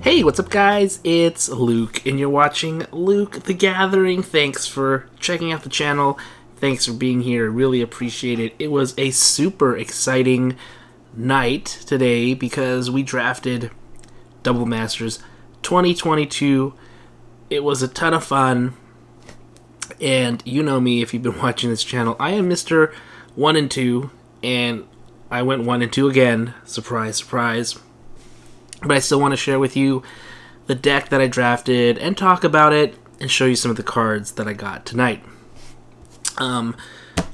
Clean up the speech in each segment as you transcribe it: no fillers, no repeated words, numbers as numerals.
Hey, what's up, guys? It's Luke, and you're watching Luke the Gathering. Thanks for checking out the channel. Thanks for being here. Really appreciate it. It was a super exciting night today because we drafted Double Masters 2022. It was a ton of fun, and you know me if you've been watching this channel. I am Mr. 1 and 2, and I went 1 and 2 again. Surprise, surprise. But I still want to share with you the deck that I drafted and talk about it and show you some of the cards that I got tonight. Wow,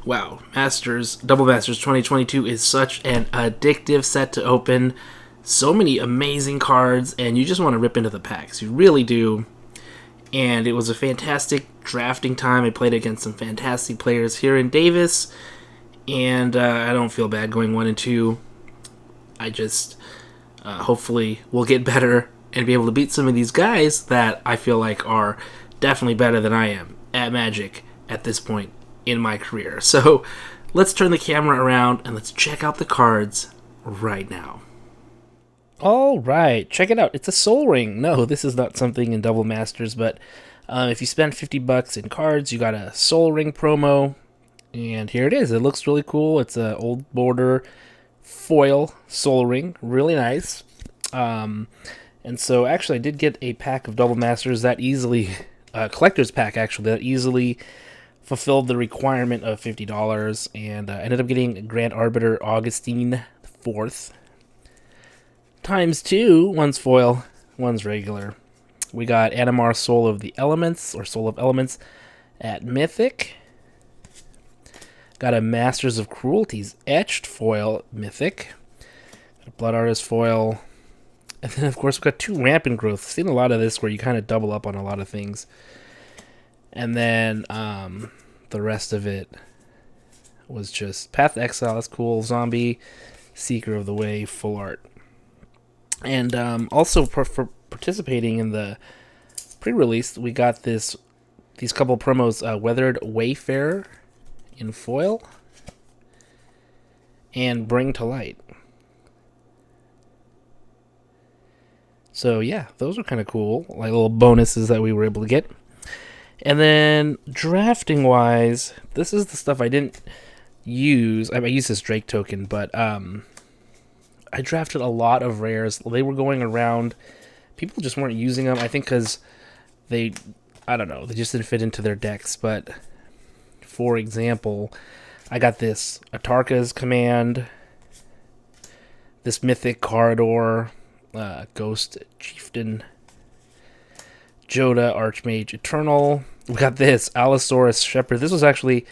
Double Masters 2022 is such an addictive set to open. So many amazing cards, and you just want to rip into the packs. You really do. And it was a fantastic drafting time. I played against some fantastic players here in Davis, and I don't feel bad going 1 and 2. I just hopefully we'll get better and be able to beat some of these guys that I feel like are definitely better than I am at Magic at this point in my career. So let's turn the camera around and let's check out the cards right now. All right, check it out. It's a Soul Ring. No, this is not something in Double Masters, but if you spend $50 in cards, you got a Soul Ring promo, and here it is. It looks really cool. It's an old border foil Soul Ring, really nice. And so actually I did get a pack of Double Masters that easily, collector's pack actually, that easily fulfilled the requirement of $50, and I ended up getting Grand Arbiter Augustine IV times 2. One's foil, one's regular. We got Animar Soul of the Elements, or Soul of Elements, at Mythic. Got a Masters of Cruelties etched foil Mythic. Got a Blood Artist foil. And then, of course, we've got 2 Rampant Growth. Seen a lot of this where you kind of double up on a lot of things. And then the rest of it was just Path to Exile. That's cool. Zombie, Seeker of the Way, full art. And also for participating in the pre-release, we got these couple promos, Weathered Wayfarer in foil, and Bring to Light. So yeah, those are kind of cool, like little bonuses that we were able to get. And then drafting wise, this is the stuff I didn't use. I used this Drake token, but I drafted a lot of rares. They were going around. People just weren't using them, I think because I don't know, they just didn't fit into their decks. But for example, I got this Atarka's Command, this Mythic Corridor, Ghost Chieftain, Joda Archmage Eternal. We got this Allosaurus Shepherd. This was actually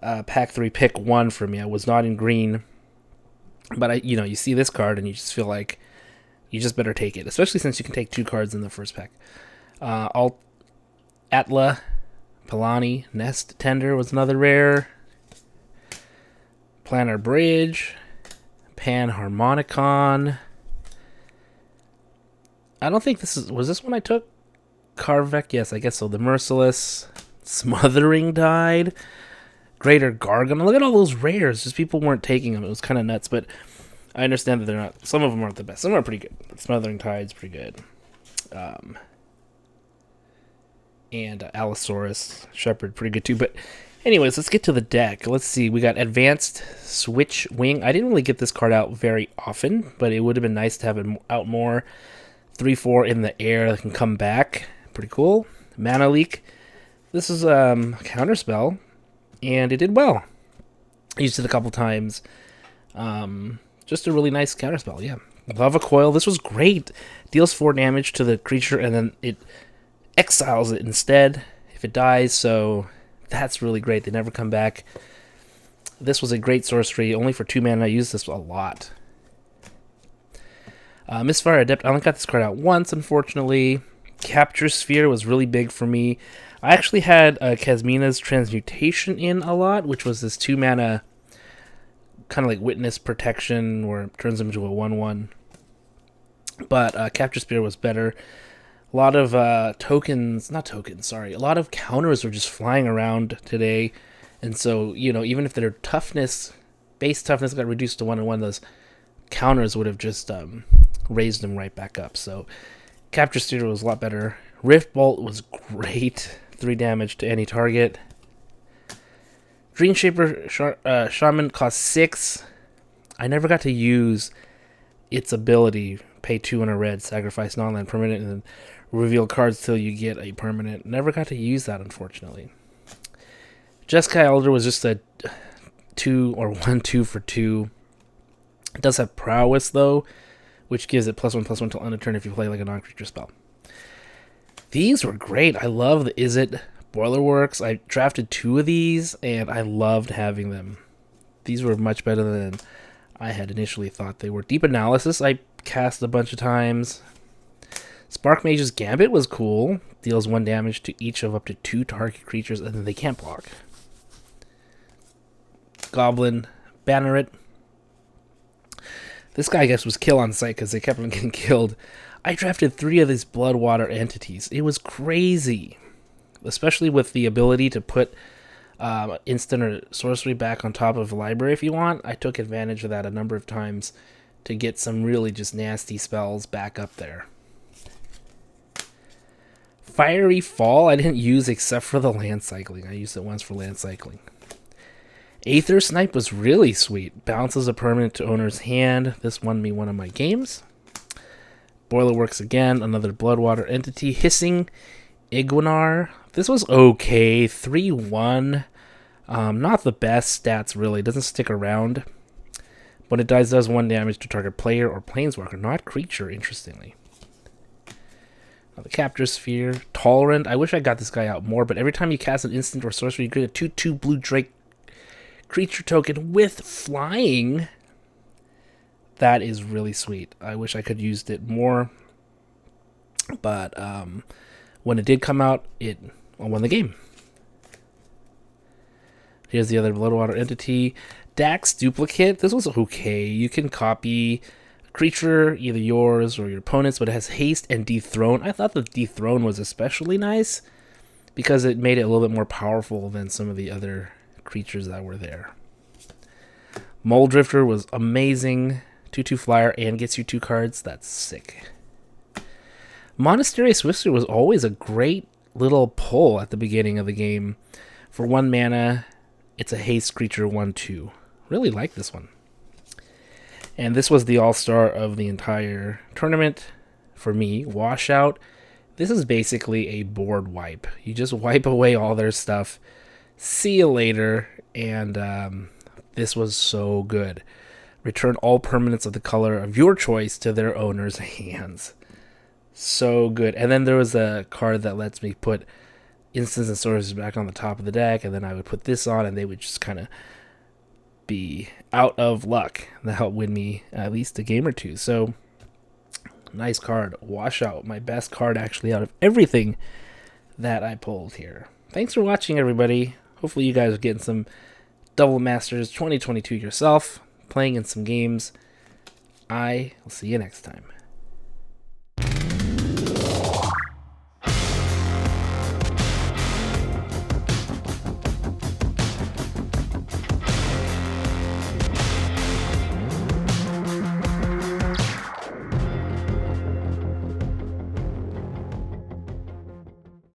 pack 3 pick 1 for me. I was not in green, but you see this card and you just feel like you just better take it, especially since you can take 2 cards in the first pack. Atla Palani Nest Tender was another rare. Planar Bridge, Panharmonicon. I don't think was this one I took? Karvek, yes, I guess so. The Merciless, Smothering Tide, Greater Gargano. Look at all those rares. Just people weren't taking them. It was kind of nuts, but I understand that they're not. Some of them aren't the best. Some are pretty good. But Smothering Tide's pretty good. And Allosaurus Shepherd, pretty good too. But anyways, let's get to the deck. Let's see. We got Advanced Switch Wing. I didn't really get this card out very often, but it would have been nice to have it out more. 3/4 in the air that can come back. Pretty cool. Mana Leak. This is a counterspell, and it did well. I used it a couple times. Just a really nice counterspell, yeah. Lava Coil. This was great. Deals 4 damage to the creature, and then it exiles it instead if it dies, so that's really great. They never come back. This was a great sorcery, only for 2 mana. I used this a lot. Misfire Adept, I only got this card out once, unfortunately. Capture Sphere was really big for me. I actually had Kasmina's Transmutation in a lot, which was this 2 mana kind of like Witness Protection, where it turns them into a 1/1. But Capture Sphere was better. A lot of a lot of counters were just flying around today. And so, even if their base toughness got reduced to 1/1, those counters would have just raised them right back up. So Capture Steer was a lot better. Rift Bolt was great. 3 damage to any target. Dream Shaper Shaman cost 6. I never got to use its ability. Pay 2 and a red, sacrifice non-land permanent, and then reveal cards till you get a permanent. Never got to use that, unfortunately. Jeskai Elder was just a 2 or 1/2 for 2. It does have prowess, though, which gives it +1/+1 till end of turn if you play like a non-creature spell. These were great. I love the Izzet Boilerworks. I drafted 2 of these, and I loved having them. These were much better than I had initially thought they were. Deep Analysis, I cast a bunch of times. Spark Mage's Gambit was cool. Deals 1 damage to each of up to 2 target creatures, and then they can't block. Goblin Banneret. This guy, I guess, was kill on sight because they kept on getting killed. I drafted 3 of these Bloodwater entities. It was crazy. Especially with the ability to put instant or sorcery back on top of a library if you want. I took advantage of that a number of times to get some really just nasty spells back up there. Fiery Fall I didn't use except for the land cycling. I used it once for land cycling. Aether Snipe was really sweet. Bounces a permanent to owner's hand. This won me one of my games. Boilerworks again, another Bloodwater entity. Hissing Iguanar. This was okay. 3/1. Not the best stats, really. Doesn't stick around. When it does 1 damage to target player or planeswalker, not creature, interestingly. Now the Capture Sphere. Tolerant. I wish I got this guy out more, but every time you cast an instant or sorcery, you get a 2/2 blue Drake creature token with flying. That is really sweet. I wish I could used it more. But when it did come out, I won the game. Here's the other Bloodwater entity. Dax Duplicate. This was okay. You can copy a creature, either yours or your opponent's, but it has haste and dethrone. I thought the dethrone was especially nice because it made it a little bit more powerful than some of the other creatures that were there. Mole Drifter was amazing. 2/2 flyer and gets you 2 cards. That's sick. Monastery Swifter was always a great little pull at the beginning of the game. For 1 mana, it's a haste creature 1/2. Really like this one. And this was the all-star of the entire tournament for me. Washout. This is basically a board wipe. You just wipe away all their stuff. See you later. And this was so good. Return all permanents of the color of your choice to their owner's hands. So good. And then there was a card that lets me put instants and sorceries back on the top of the deck, and then I would put this on, and they would just kind of be out of luck. That helped win me at least a game or 2. So, nice card. Washout. My best card, actually, out of everything that I pulled here. Thanks for watching, everybody. Hopefully you guys are getting some Double Masters 2022 yourself, playing in some games. I will see you next time.